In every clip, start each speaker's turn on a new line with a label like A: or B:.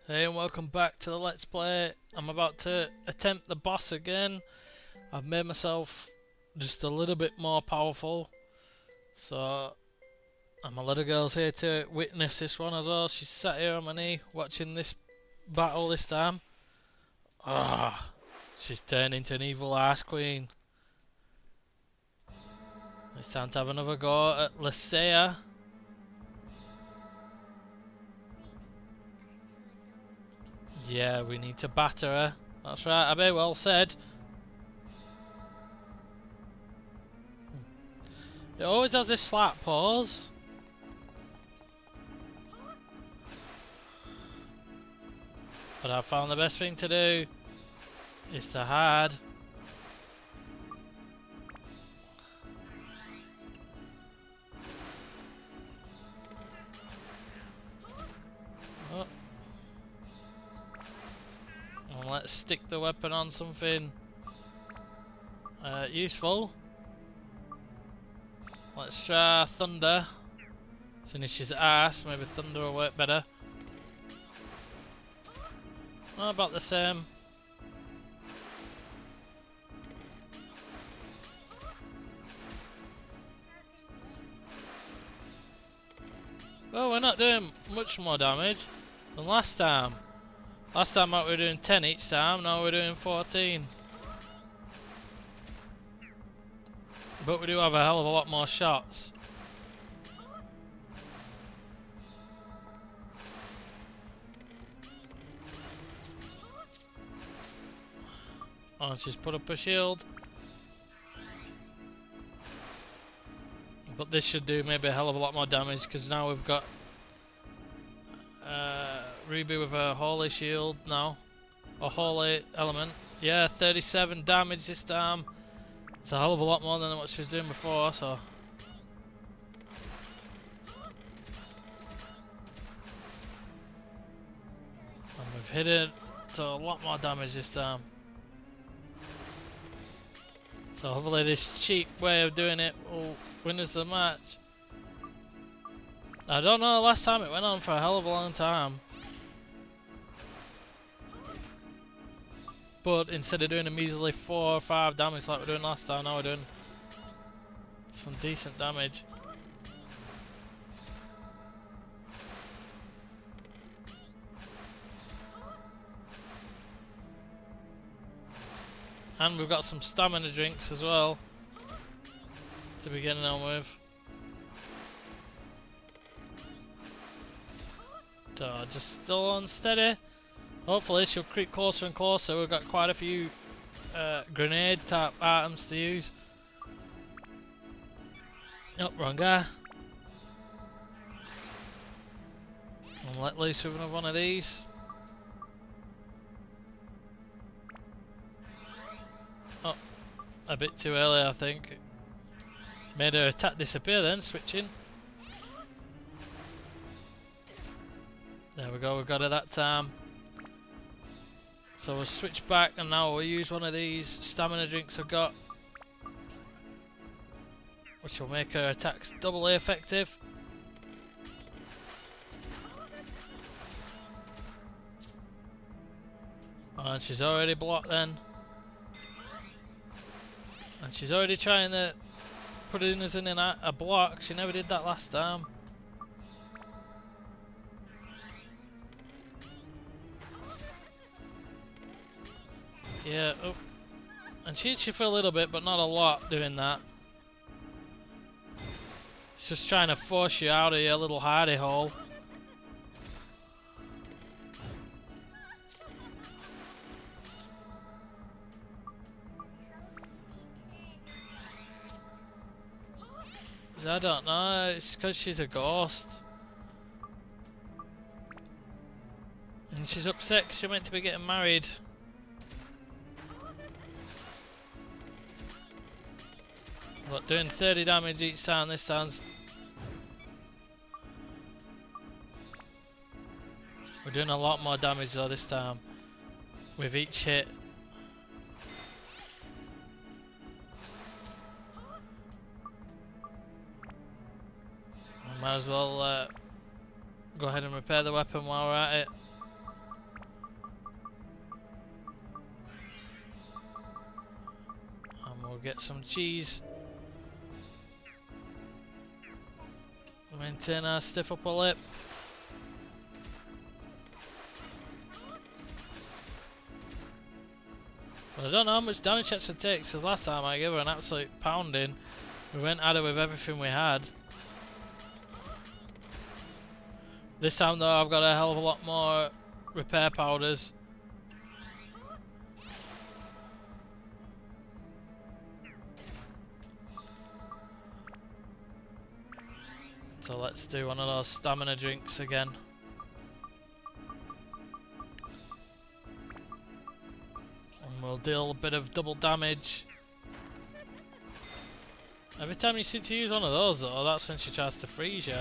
A: Hey and welcome back to the Let's Play. I'm about to attempt the boss again. I've made myself just a little bit more powerful. So, and my little girl's here to witness this one as well. She's sat here on my knee watching this battle this time. Ah, she's turned into an evil ass queen. It's time to have another go at Saia. Yeah, we need to batter her. That's right, I very well said. It always has this slight pause. But I found the best thing to do is to hide. Oh. And let's stick the weapon on something useful. Let's try thunder. As soon as she's ass, maybe thunder will work better. Oh, about the same. Well, we're not doing much more damage than last time. Last time we were doing 10 each time, now we're doing 14. But we do have a hell of a lot more shots. Oh, she's put up a shield. But this should do maybe a hell of a lot more damage because now we've got Ruby with a holy shield now. A holy element. Yeah, 37 damage this time. It's a hell of a lot more than what she was doing before, so. And we've hit it to a lot more damage this time. So hopefully this cheap way of doing it will win us the match. I don't know, last time it went on for a hell of a long time. But instead of doing a measly 4 or 5 damage like we were doing last time, now we're doing some decent damage. And we've got some stamina drinks as well to be getting on with. So just still unsteady. Hopefully she'll creep closer and closer. We've got quite a few grenade type items to use. Oh, wrong guy. And let loose with another one of these. Oh, a bit too early I think. Made her attack disappear then, switching. There we go, we got her that time. So we'll switch back and now we'll use one of these stamina drinks I've got, which will make her attacks doubly effective. And she's already blocked then. And she's already trying to put us in a block. She never did that last time. Yeah, oh. And she hits you for a little bit, but not a lot doing that. It's just trying to force you out of your little hidey hole. I don't know, it's because she's a ghost. And she's upset because she's meant to be getting married. But doing 30 damage each time this time's... We're doing a lot more damage though this time with each hit. I might as well go ahead and repair the weapon while we're at it. get some cheese. Maintain our stiff upper lip. But I don't know how much damage she actually takes, because last time I gave her an absolute pounding. We went at her with everything we had. This time though, I've got a hell of a lot more repair powders. So let's do one of those stamina drinks again. And we'll deal a bit of double damage. Every time you seem to use one of those though, that's when she tries to freeze you.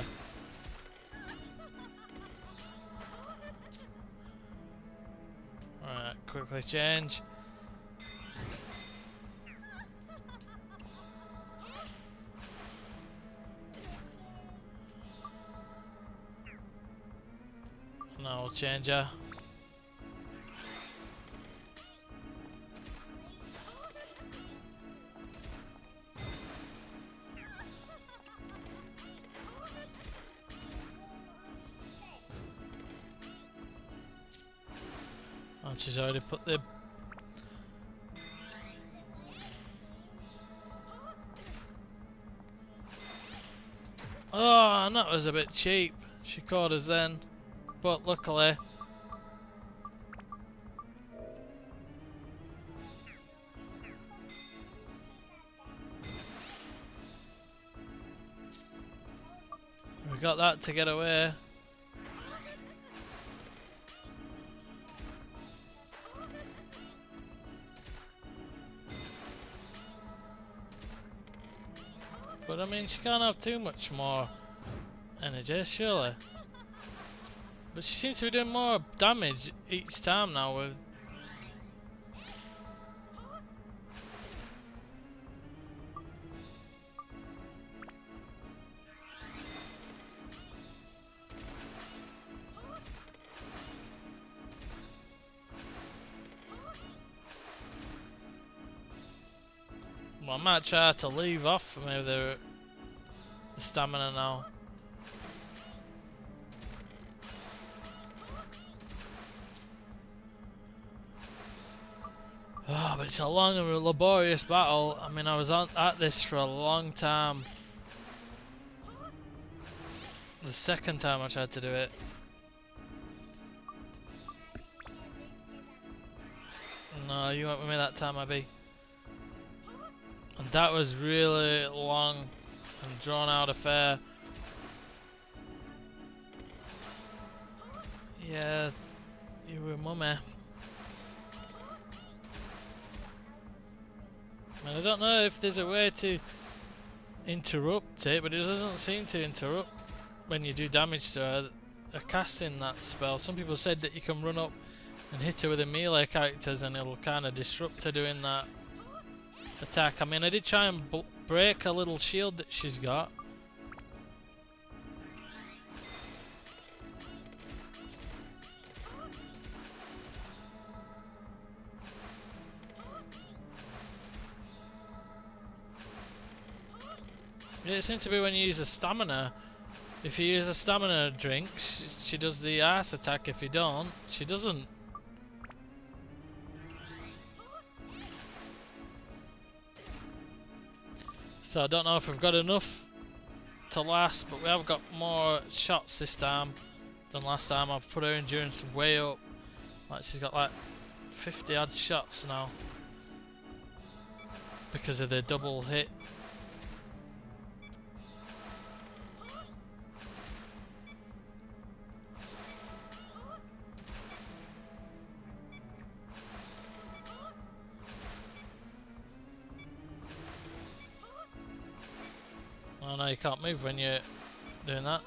A: Alright, quickly change. Now we'll change her. And she's already put the... Oh, and that was a bit cheap. She caught us then. But luckily... we got that to get away. But I mean, she can't have too much more energy, surely. But she seems to be doing more damage each time now with... Well, I might try to leave off maybe the stamina now. Oh, but it's a long and laborious battle. I mean, I was at this for a long time. The second time I tried to do it. No, you went with me that time, Abby. And that was really long and drawn out affair. Yeah, you were mummy. And I don't know if there's a way to interrupt it, but it doesn't seem to interrupt when you do damage to a casting that spell. Some people said that you can run up and hit her with the melee characters and it'll kind of disrupt her doing that attack. I mean, I did try and break a little shield that she's got. Yeah, it seems to be when you use a stamina. If you use a stamina drink, she does the ice attack. If you don't, she doesn't. So I don't know if we've got enough to last, but we have got more shots this time than last time. I've put her endurance way up. Like, she's got like 50 odd shots now because of the double hit. Oh no, you can't move when you're doing that.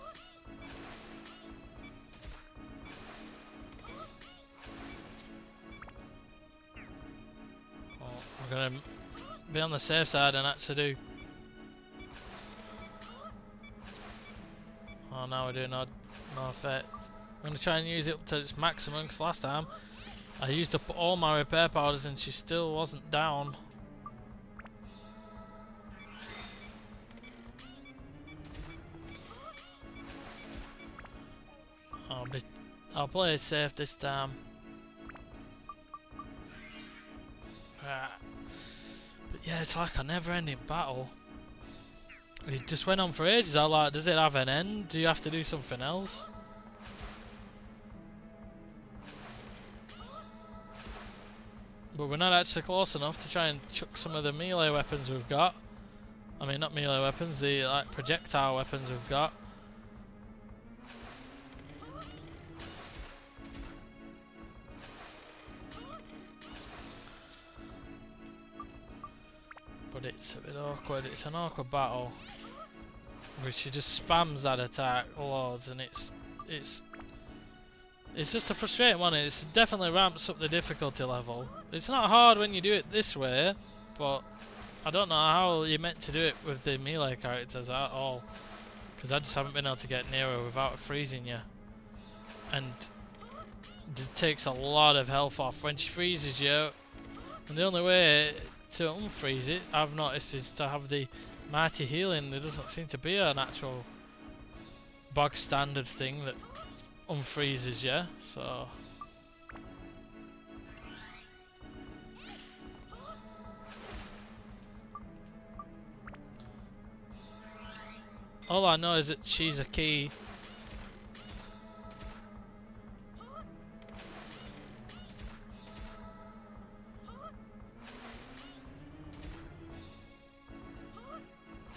A: Oh, we're gonna be on the safe side and actually do... Oh, now we're doing no effect. I'm gonna try and use it up to its maximum, because last time I used up all my repair powders and she still wasn't down. I'll play it safe this time. But yeah, it's like a never-ending battle. It just went on for ages. I was like, does it have an end? Do you have to do something else? But we're not actually close enough to try and chuck some of the melee weapons we've got. I mean, not melee weapons, the like projectile weapons we've got. But it's a bit awkward. It's an awkward battle, which she just spams that attack loads, and it's just a frustrating one. It definitely ramps up the difficulty level. It's not hard when you do it this way, but I don't know how you're meant to do it with the melee characters at all, because I just haven't been able to get near her without freezing you. And it takes a lot of health off when she freezes you, and the only way to unfreeze it, I've noticed, is to have the mighty healing. There doesn't seem to be an actual bog standard thing that unfreezes you, so all I know is that she's a key.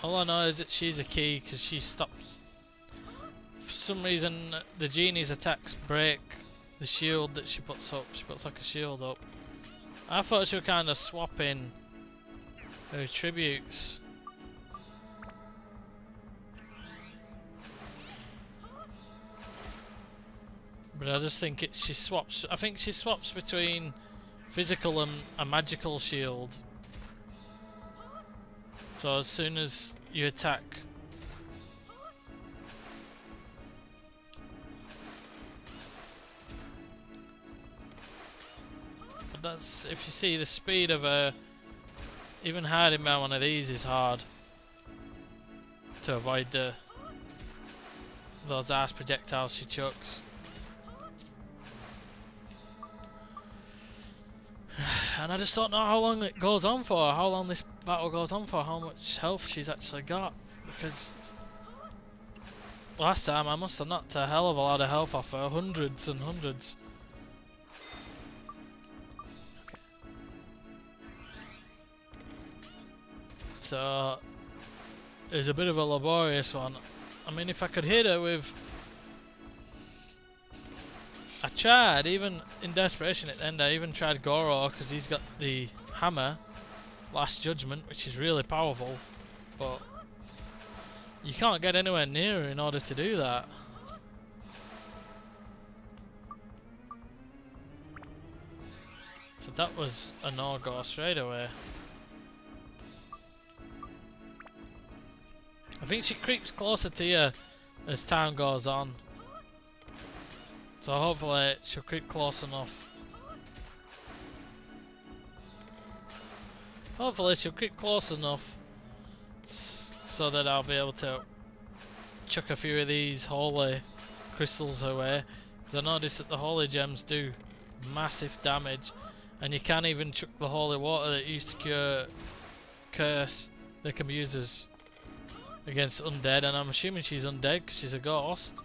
A: All I know is that she's a key because she stops. For some reason, the genie's attacks break the shield that she puts up. She puts like a shield up. I thought she was kind of swapping her tributes. But I just think she swaps. I think she swaps between physical and a magical shield. So as soon as you attack, but that's, if you see the speed of a, even hiding behind one of these is hard to avoid those ass projectiles she chucks. And I just don't know how long it goes on for, how long this battle goes on for, how much health she's actually got, because last time I must have knocked a hell of a lot of health off her, hundreds and hundreds. Okay. So it's a bit of a laborious one. I mean, if I could hit her with, I tried, even in desperation at the end, I even tried Goro because he's got the hammer, Last Judgment, which is really powerful, but you can't get anywhere near her in order to do that. So that was a no-go straight away. I think she creeps closer to you as time goes on. So hopefully she'll creep close enough. Hopefully she'll creep close enough so that I'll be able to chuck a few of these holy crystals away. Because I noticed that the holy gems do massive damage. And you can't even chuck the holy water that used to cure curse. They can be used as against undead. And I'm assuming she's undead because she's a ghost.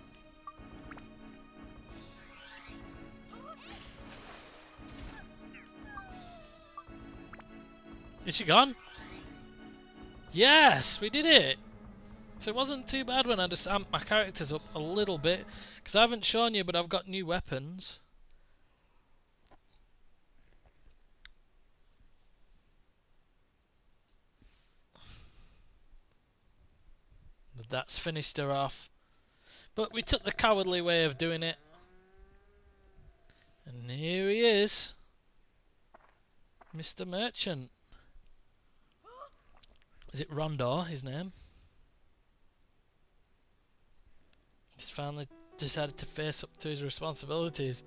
A: Is she gone? Yes, we did it! So it wasn't too bad when I just amped my characters up a little bit. Because I haven't shown you, but I've got new weapons. But that's finished her off. But we took the cowardly way of doing it. And here he is. Mr. Merchant. Is it Rondor, his name? He's finally decided to face up to his responsibilities.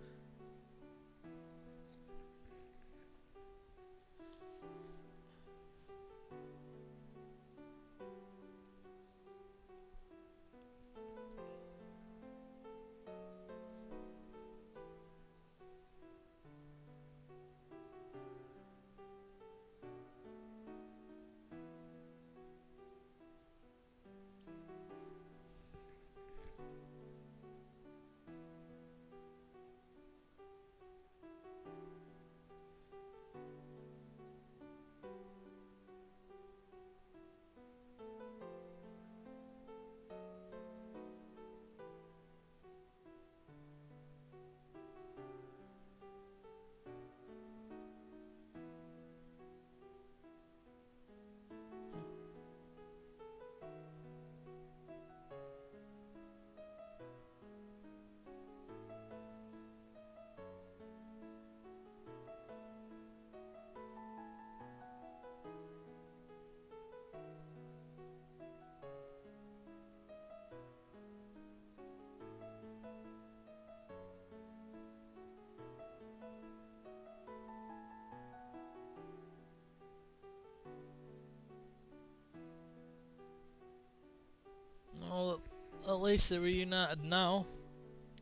A: Well, at least they're reunited now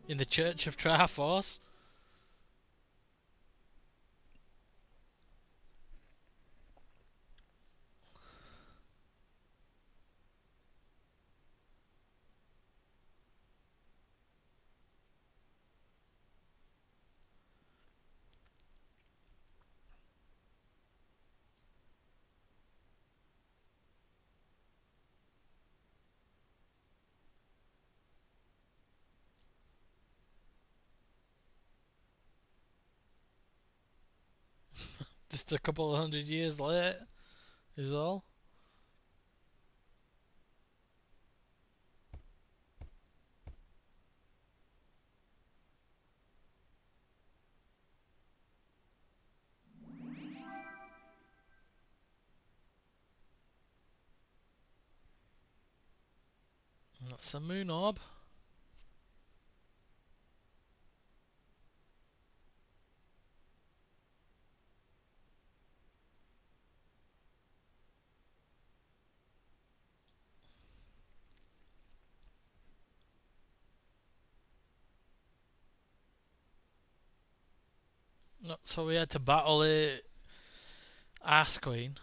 A: in the Church of Triforce. Just a couple of 100 years late is all. And that's the moon orb. No, so we had to battle a Ass Queen.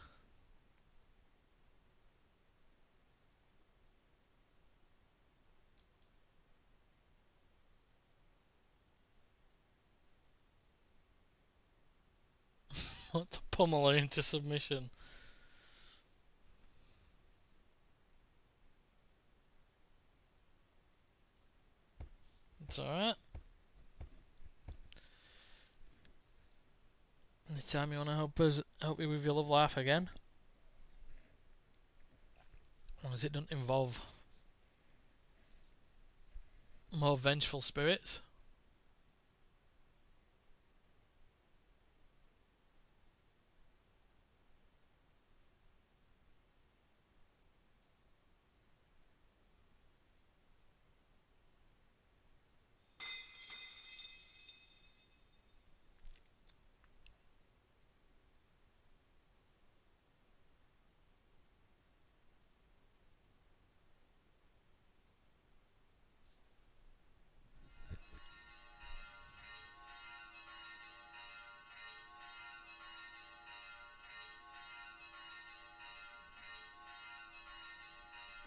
A: What to pummel her into submission. It's alright. Anytime you want to help you with your love life again. As long as it doesn't involve more vengeful spirits.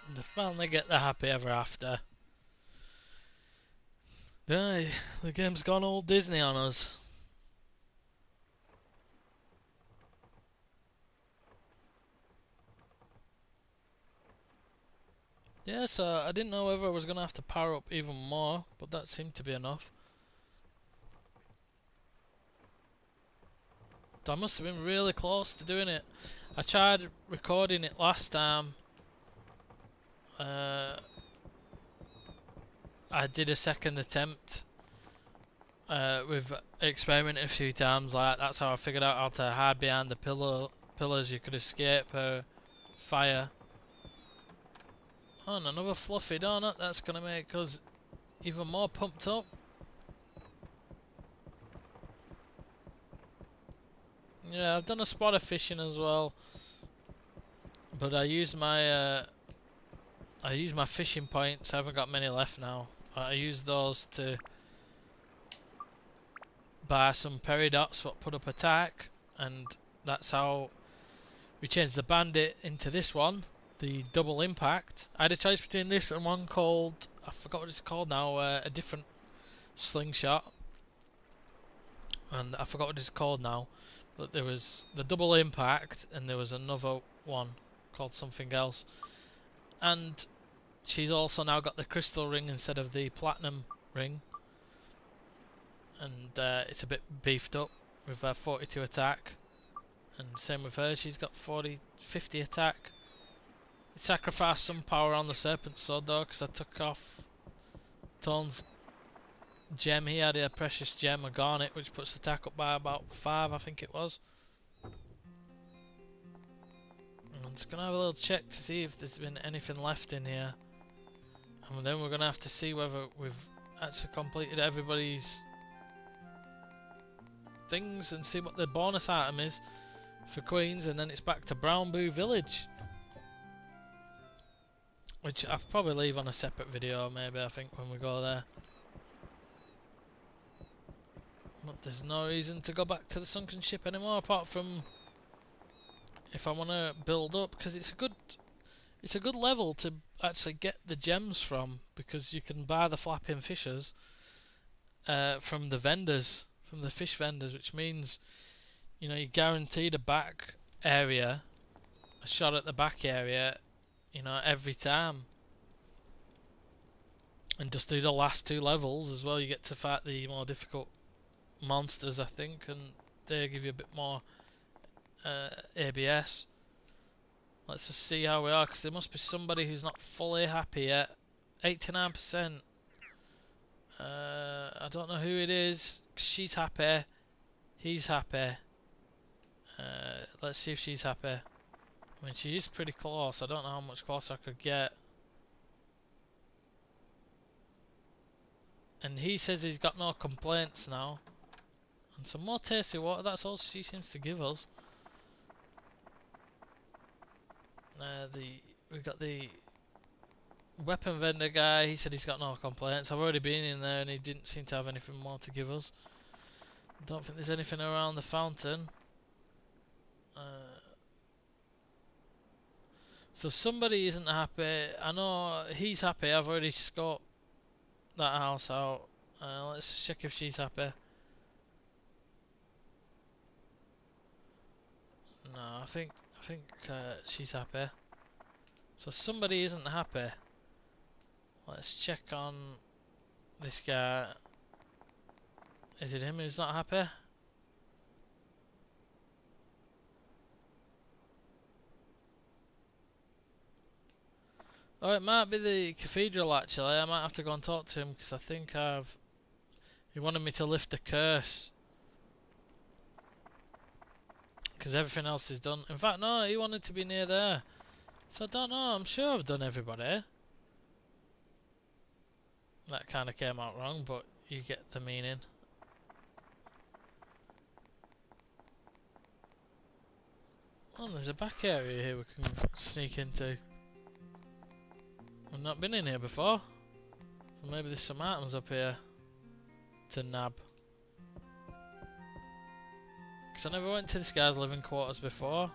A: And they finally get the happy ever after. The game's gone all Disney on us. Yeah, so I didn't know whether I was going to have to power up even more, but that seemed to be enough. I must have been really close to doing it. I tried recording it last time. I did a second attempt with experimenting a few times. Like that's how I figured out how to hide behind the pillars. You could escape fire. Oh, and another fluffy donut. That's gonna make us even more pumped up. Yeah, I've done a spot of fishing as well, but I use my fishing points. I haven't got many left now. I use those to buy some peridots that put up attack, and that's how we changed the bandit into this one, the double impact. I had a choice between this and one called, I forgot what it's called now, a different slingshot, and I forgot what it's called now. But there was the double impact, and there was another one called something else. And she's also now got the crystal ring instead of the platinum ring. And it's a bit beefed up with 42 attack. And same with her, she's got 50 attack. It sacrificed some power on the serpent sword though, because I took off Tone's gem. He had a precious gem, a garnet, which puts attack up by about 5, I think it was. I'm just gonna have a little check to see if there's been anything left in here, and then we're gonna have to see whether we've actually completed everybody's things and see what the bonus item is for Queens, and then it's back to Brown Boo Village. which I'll probably leave on a separate video maybe, I think, when we go there. But there's no reason to go back to the sunken ship anymore, apart from if I want to build up, because it's a good level to actually get the gems from, because you can buy the flapping fishes from the vendors, from the fish vendors, which means, you know, you're guaranteed a back area, a shot at the back area, you know, every time. And just do the last 2 levels as well, you get to fight the more difficult monsters, I think, and they give you a bit more ABS. Let's just see how we are, because there must be somebody who's not fully happy yet. 89%. I don't know who it is. She's happy. He's happy. Let's see if she's happy. I mean, she is pretty close. I don't know how much closer I could get. And he says he's got no complaints now. And some more tasty water, that's all she seems to give us. We've got the weapon vendor guy, he said he's got no complaints. I've already been in there and he didn't seem to have anything more to give us. Don't think there's anything around the fountain. So somebody isn't happy. I know he's happy, I've already scoped that house out. Let's just check if she's happy. No, I think she's happy. So somebody isn't happy. Let's check on this guy. Is it him who's not happy? Oh, it might be the cathedral actually. I might have to go and talk to him, because I think he wanted me to lift the curse. Because everything else is done. In fact, no, he wanted to be near there. So I don't know, I'm sure I've done everybody. That kind of came out wrong, but you get the meaning. Oh, there's a back area here we can sneak into. I've not been in here before. So maybe there's some items up here to nab. Because I never went to this guy's living quarters before.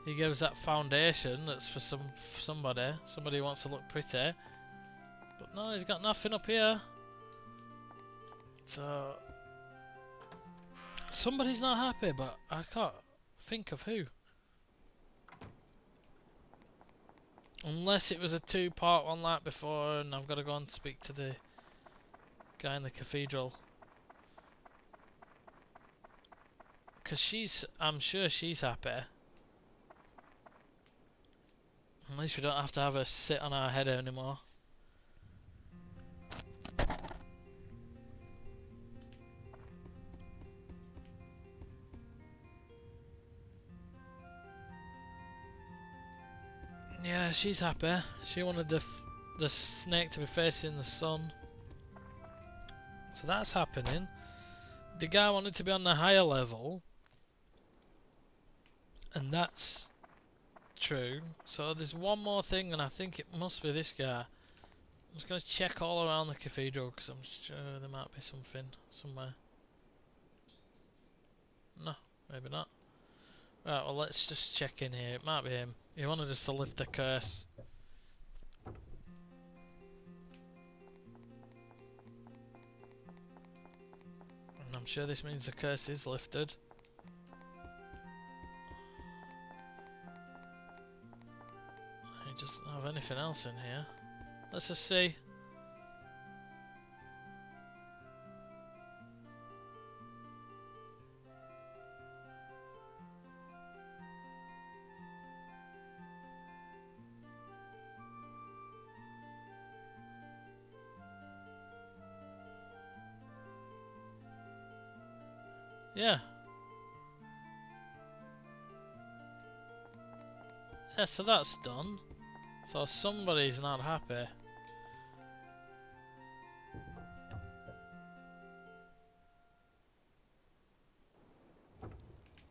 A: He gives that foundation that's for somebody who wants to look pretty. But no, he's got nothing up here. So somebody's not happy, but I can't think of who. Unless it was a 2-part one like before and I've got to go and speak to the guy in the cathedral. Because I'm sure she's happy. At least we don't have to have her sit on our head anymore. Yeah, she's happy. She wanted the snake to be facing the sun. So that's happening. The guy wanted to be on the higher level. And that's true. So there's one more thing, and I think it must be this guy. I'm just going to check all around the cathedral, because I'm sure there might be something somewhere. No, maybe not. Right, well, let's just check in here. It might be him. He wanted us to lift the curse. And I'm sure this means the curse is lifted. I just don't have anything else in here. Let's just see. Yeah. Yeah, so that's done. So somebody's not happy.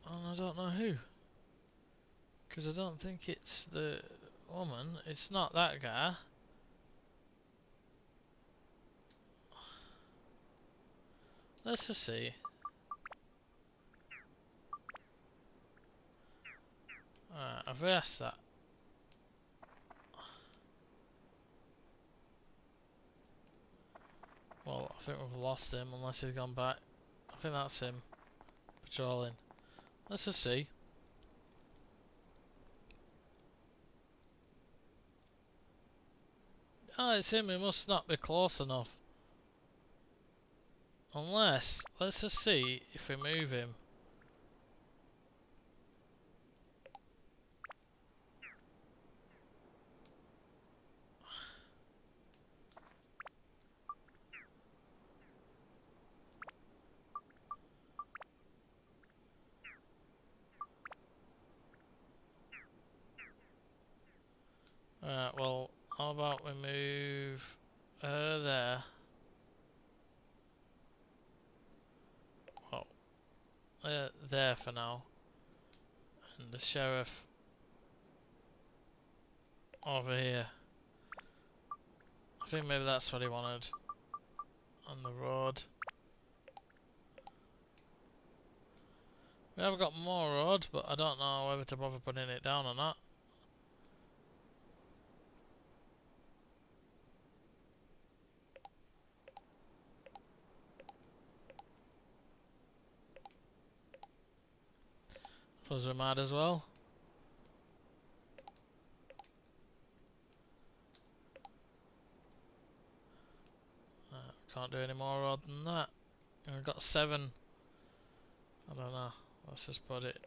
A: And I don't know who. Because I don't think it's the woman. It's not that guy. Let's just see. Alright, I've asked that. Well, I think we've lost him unless he's gone back. I think that's him. Patrolling. Let's just see. Oh, it's him. He must not be close enough. Unless, let's just see if we move him. Alright, well, how about we move her there? Well, there for now. And the sheriff over here. I think maybe that's what he wanted. On the road. We have got more road, but I don't know whether to bother putting it down or not. Suppose we might as well. Can't do any more road than that. And we've got 7. I don't know. Let's just put it.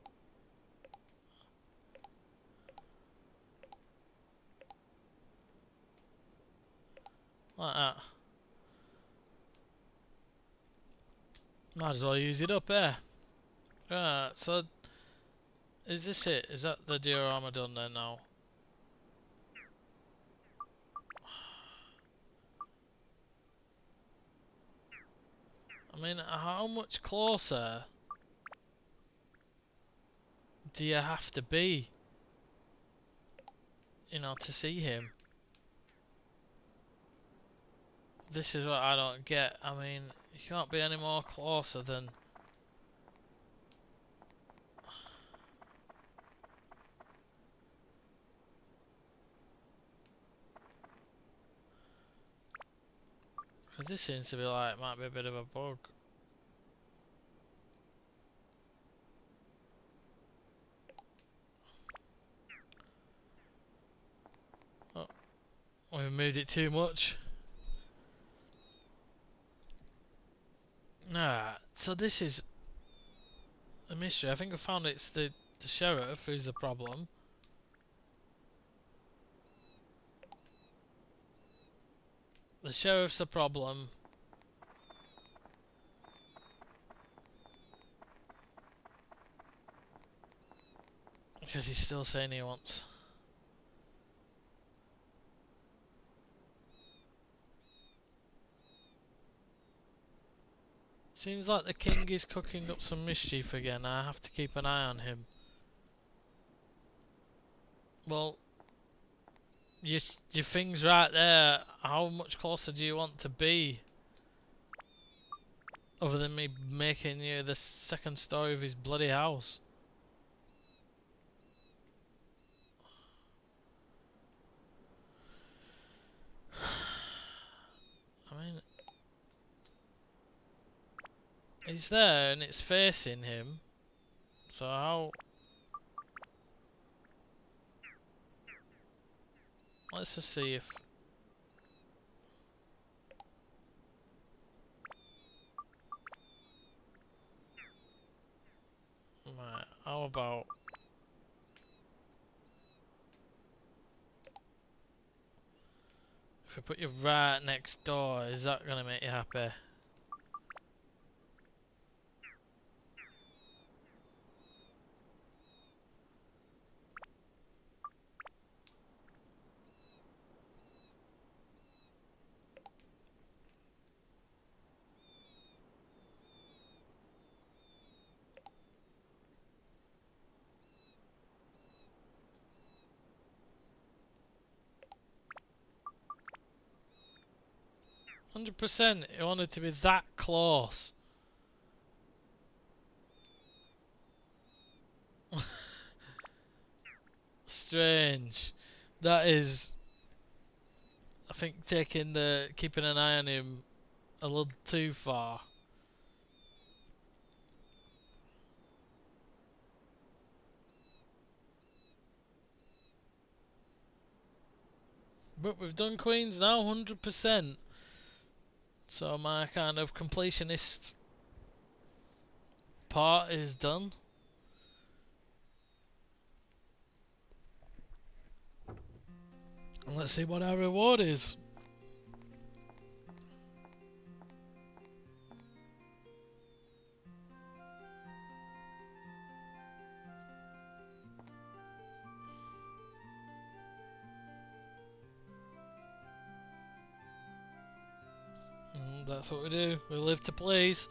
A: Like that. Might as well use it up there. Right, so is this it? Is that the diorama done there now? I mean, how much closer do you have to be, you know, to see him? This is what I don't get. I mean, you can't be any more closer than... Because this seems to be like, might be a bit of a bug. Oh, we've moved it too much. Nah, so this is a mystery. I think I found it's the sheriff who's the problem. The sheriff's the problem. Because he's still saying he wants. Seems like the king is cooking up some mischief again. I have to keep an eye on him. Well, your thing's right there. How much closer do you want to be? Other than me making you the second story of his bloody house. I mean, he's there and it's facing him. So how... Let's just see if... Right, how about... If we put you right next door, is that gonna make you happy? 100%. It wanted to be that close. Strange. That is, I think, keeping an eye on him a little too far. But we've done queens now, 100%. So my kind of completionist part is done. And let's see what our reward is. That's what we do. We live to please.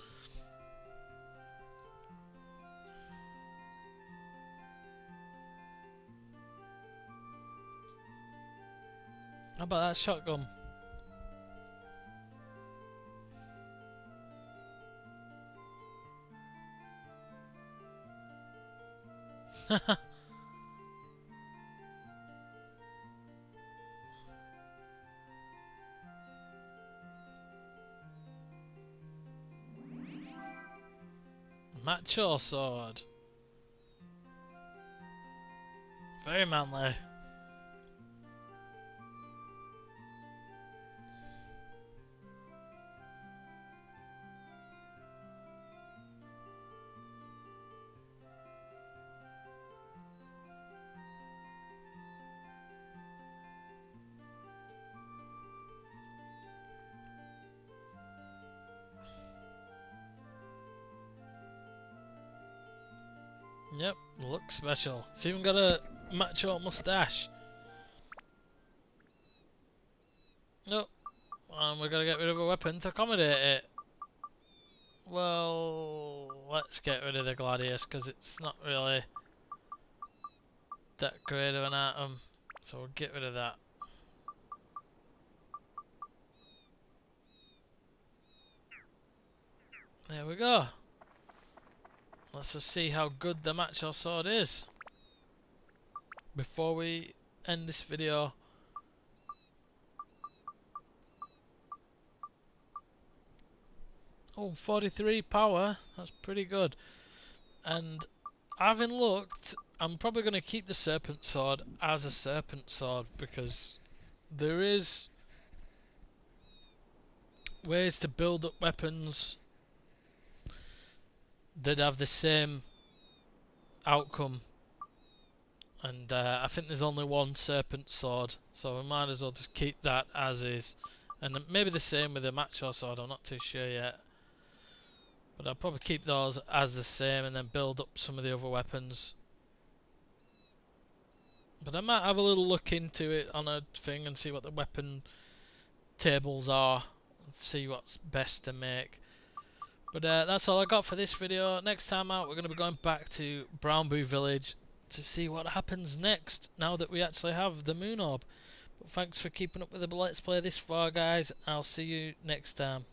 A: How about that shotgun? Macho sword. Very manly. Yep, looks special. It's even got a macho moustache. Nope. And we're gonna get rid of a weapon to accommodate it. Well, let's get rid of the gladius because it's not really that great of an item. So we'll get rid of that. There we go. Let's just see how good the macho sword is before we end this video. Oh, 43 power. That's pretty good. And having looked, I'm probably going to keep the serpent sword as a serpent sword because there is ways to build up weapons that have the same outcome, and I think there's only one serpent sword, so we might as well just keep that as is, and maybe the same with the macho sword. I'm not too sure yet, but I'll probably keep those as the same and then build up some of the other weapons. But I might have a little look into it on a thing and see what the weapon tables are and see what's best to make. But that's all I got for this video. Next time out, we're going to be going back to Brownboo Village to see what happens next, now that we actually have the moon orb. But thanks for keeping up with the Let's Play this far, guys. I'll see you next time.